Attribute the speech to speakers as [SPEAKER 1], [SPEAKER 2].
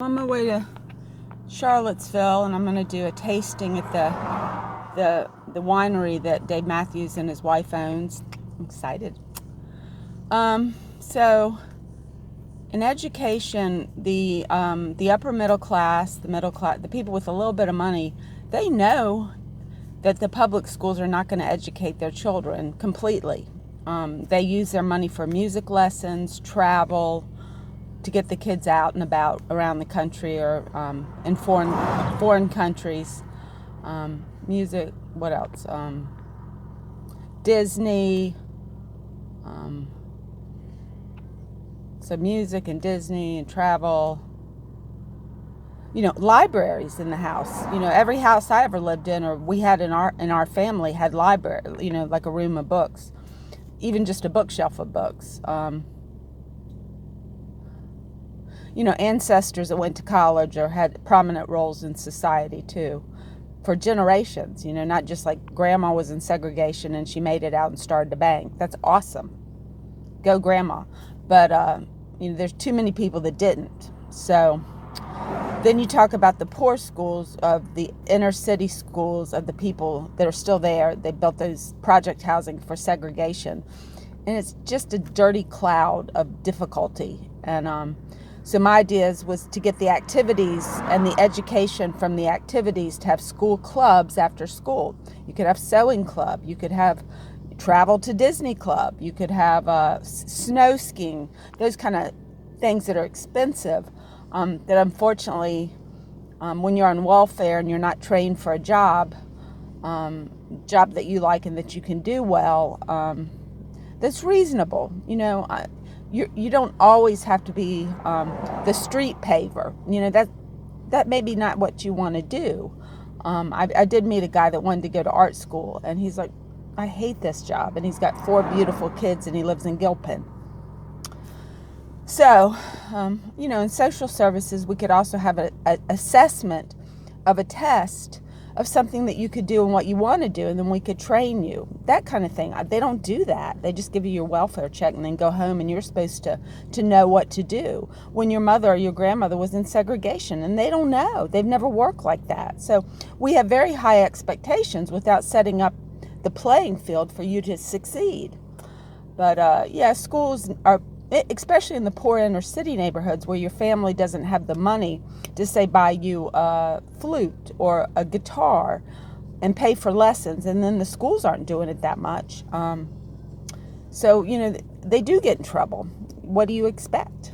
[SPEAKER 1] on my way to Charlottesville, and I'm going to do a tasting at the winery that Dave Matthews and his wife owns. I'm excited. So in education, the upper middle class, the people with a little bit of money, they know that the public schools are not going to educate their children completely. They use their money for music lessons, travel, to get the kids out and about around the country or in foreign countries. Music, what else? Disney. So music and Disney and travel. Libraries in the house. Every house I ever lived in, or we had in our family, had library. Like a room of books, even just a bookshelf of books. Ancestors that went to college or had prominent roles in society too, for generations. Not just like grandma was in segregation and she made it out and started a bank. That's awesome. Go grandma. But there's too many people that didn't. So then you talk about the poor schools of the inner city schools of the people that are still there. They built those project housing for segregation. And it's just a dirty cloud of difficulty. And so my ideas was to get the activities and the education from the activities to have school clubs after school. You could have sewing club. You could have travel to Disney club. You could have snow skiing. Those kind of things that are expensive. That unfortunately, when you're on welfare and you're not trained for a job that you like and that you can do well, that's reasonable. You don't always have to be the street paver. That may be not what you want to do. I did meet a guy that wanted to go to art school, and he's like, I hate this job. And he's got 4 beautiful kids, and he lives in Gilpin. So, in social services, we could also have an assessment of a test of something that you could do and what you want to do, and then we could train you. That kind of thing. They don't do that. They just give you your welfare check and then go home, and you're supposed to know what to do. When your mother or your grandmother was in segregation, and they don't know. They've never worked like that. So we have very high expectations without setting up the playing field for you to succeed. But schools are, especially in the poor inner city neighborhoods where your family doesn't have the money to, say, buy you a flute or a guitar and pay for lessons, and then the schools aren't doing it that much. So they do get in trouble. What do you expect?